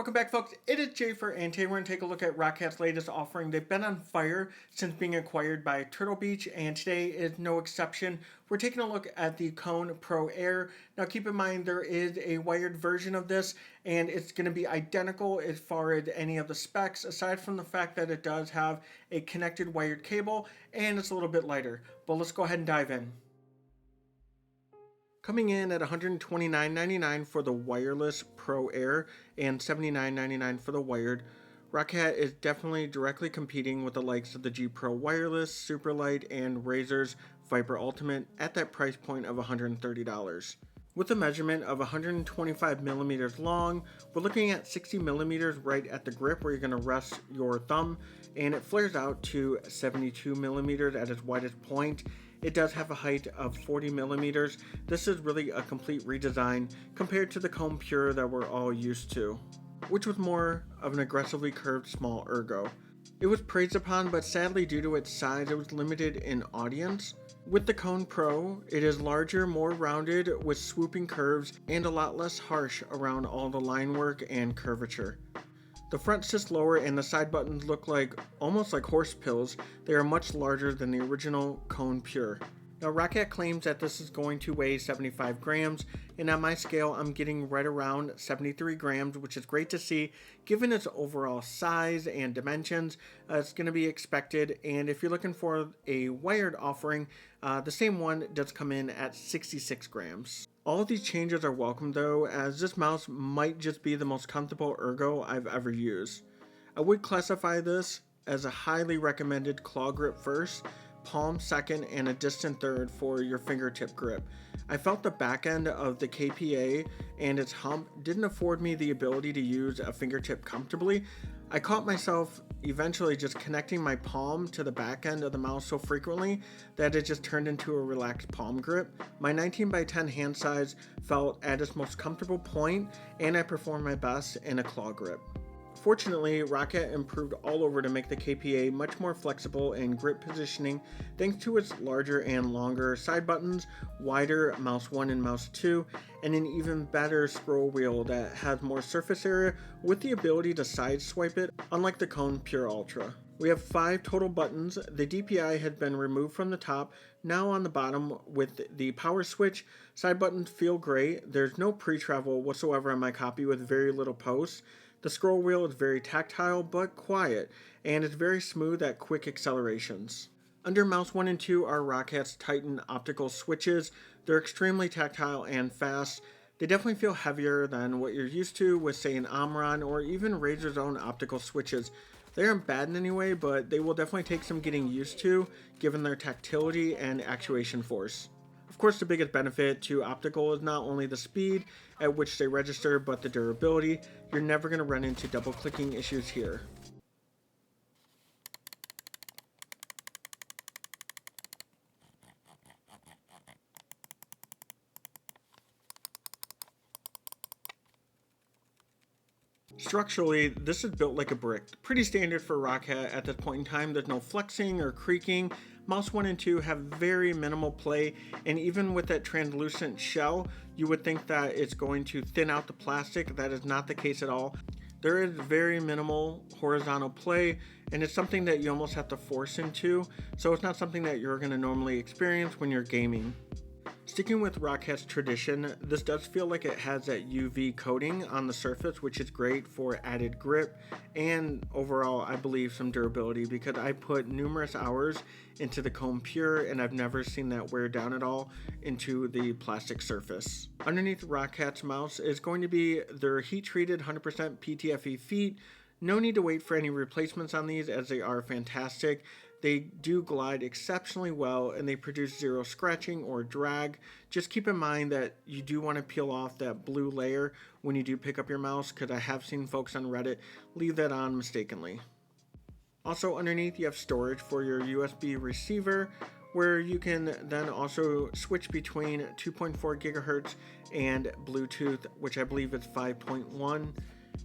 Welcome back, folks. It is Jafer, and today we're going to take a look at ROCCAT's latest offering. They've been on fire since being acquired by Turtle Beach, and today is no exception. We're taking a look at the Kone Pro Air. Now, keep in mind, there is a wired version of this, and it's going to be identical as far as any of the specs, aside from the fact that it does have a connected wired cable, and it's a little bit lighter. But let's go ahead and dive in. Coming in at $129.99 for the wireless Pro Air and $79.99 for the wired, ROCCAT is definitely directly competing with the likes of the G Pro Wireless, Superlight, and Razer's Viper Ultimate at that price point of $130. With a measurement of 125 millimeters long, we're looking at 60 millimeters right at the grip where you're going to rest your thumb, and it flares out to 72 millimeters at its widest point. It does have a height of 40 millimeters. This is really a complete redesign compared to the Kone Pure that we're all used to, which was more of an aggressively curved small ergo. It was praised upon, but sadly due to its size, it was limited in audience. With the Kone Pro, it is larger, more rounded, with swooping curves, and a lot less harsh around all the line work and curvature. The front sits lower and the side buttons look almost like horse pills. They are much larger than the original Kone Pure. Now, ROCCAT claims that this is going to weigh 75 grams, and on my scale, I'm getting right around 73 grams, which is great to see. Given its overall size and dimensions, it's going to be expected, and if you're looking for a wired offering, the same one does come in at 66 grams. All of these changes are welcome though, as this mouse might just be the most comfortable ergo I've ever used. I would classify this as a highly recommended claw grip first, palm second, and a distant third for your fingertip grip. I felt the back end of the KPA and its hump didn't afford me the ability to use a fingertip comfortably. I caught myself eventually just connecting my palm to the back end of the mouse so frequently that it just turned into a relaxed palm grip. My 19x10 hand size felt at its most comfortable point, and I performed my best in a claw grip. Fortunately, ROCCAT improved all over to make the KPA much more flexible in grip positioning thanks to its larger and longer side buttons, wider mouse 1 and mouse 2, and an even better scroll wheel that has more surface area with the ability to side swipe it, unlike the Kone Pure Ultra. We have 5 total buttons. The DPI has been removed from the top, now on the bottom with the power switch. Side buttons feel great. There's no pre-travel whatsoever on my copy with very little post. The scroll wheel is very tactile but quiet, and it's very smooth at quick accelerations. Under mouse 1 and 2 are ROCCAT's Titan optical switches. They're extremely tactile and fast. They definitely feel heavier than what you're used to with, say, an Omron or even Razer's own optical switches. They aren't bad in any way, but they will definitely take some getting used to given their tactility and actuation force. Of course, the biggest benefit to optical is not only the speed at which they register, but the durability. You're never going to run into double clicking issues here. Structurally, this is built like a brick. Pretty standard for ROCCAT at this point in time. There's no flexing or creaking. Mouse 1 and 2 have very minimal play, and even with that translucent shell, you would think that it's going to thin out the plastic. That is not the case at all. There is very minimal horizontal play, and it's something that you almost have to force into, so it's not something that you're going to normally experience when you're gaming. Sticking with ROCCAT's tradition, this does feel like it has that UV coating on the surface, which is great for added grip and overall, I believe, some durability, because I put numerous hours into the Kone Pure and I've never seen that wear down at all into the plastic surface. Underneath ROCCAT's mouse is going to be their heat-treated 100% PTFE feet. No need to wait for any replacements on these, as they are fantastic. They do glide exceptionally well, and they produce zero scratching or drag. Just keep in mind that you do want to peel off that blue layer when you do pick up your mouse, because I have seen folks on Reddit leave that on mistakenly. Also underneath, you have storage for your USB receiver, where you can then also switch between 2.4 gigahertz and Bluetooth, which I believe is 5.1.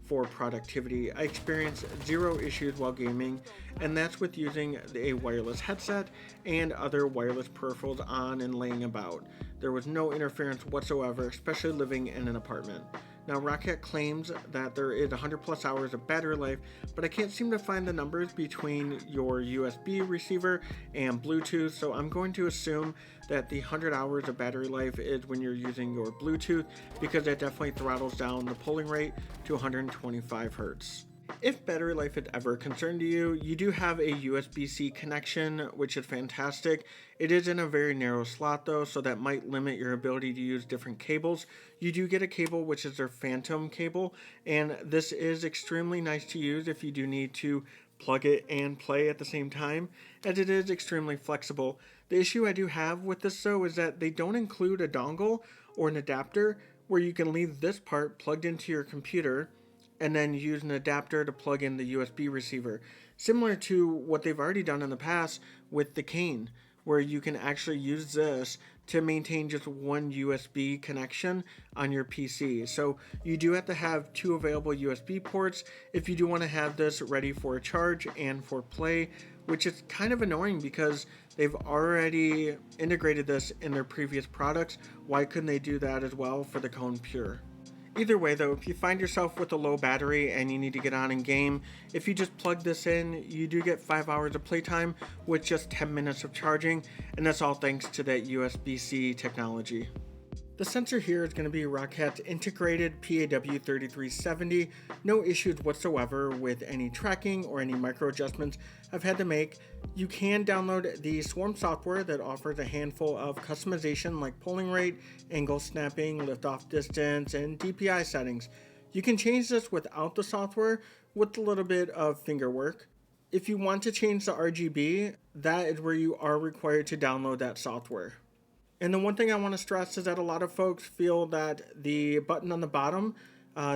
For productivity. I experienced zero issues while gaming, and that's with using a wireless headset and other wireless peripherals on and laying about. There was no interference whatsoever, especially living in an apartment. Now, ROCCAT claims that there is 100 plus hours of battery life, but I can't seem to find the numbers between your USB receiver and Bluetooth, so I'm going to assume that the 100 hours of battery life is when you're using your Bluetooth, because that definitely throttles down the polling rate to 125 hertz. If battery life is ever a concern to you, you do have a USB-C connection, which is fantastic. It is in a very narrow slot though, so that might limit your ability to use different cables. You do get a cable, which is their Phantom cable, and this is extremely nice to use if you do need to plug it and play at the same time, as it is extremely flexible. The issue I do have with this though is that they don't include a dongle or an adapter where you can leave this part plugged into your computer and then use an adapter to plug in the USB receiver, similar to what they've already done in the past with the Kone, where you can actually use this to maintain just one USB connection on your PC. So you do have to have two available USB ports if you do want to have this ready for a charge and for play, which is kind of annoying because they've already integrated this in their previous products. Why couldn't they do that as well for the Kone Pure? Either way though, if you find yourself with a low battery and you need to get on in game, if you just plug this in, you do get 5 hours of playtime with just 10 minutes of charging, and that's all thanks to that USB-C technology. The sensor here is going to be ROCCAT's integrated PAW3370. No issues whatsoever with any tracking or any micro adjustments I've had to make. You can download the Swarm software that offers a handful of customization like polling rate, angle snapping, liftoff distance, and DPI settings. You can change this without the software with a little bit of finger work. If you want to change the RGB, that is where you are required to download that software. And the one thing I want to stress is that a lot of folks feel that the button on the bottom,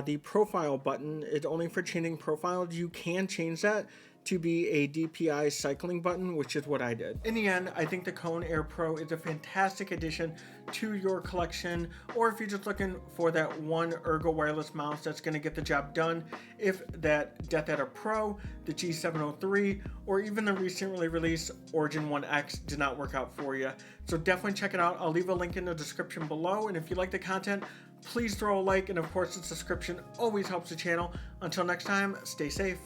the profile button, is only for changing profiles. You can change that to be a DPI cycling button, which is what I did. In the end, I think the Kone Air Pro is a fantastic addition to your collection, or if you're just looking for that one ergo wireless mouse that's going to get the job done, if that Death Adder Pro, the G703, or even the recently released Origin 1X did not work out for you. So definitely check it out. I'll leave a link in the description below, and if you like the content, please throw a like, and of course the subscription always helps the channel. Until next time, stay safe.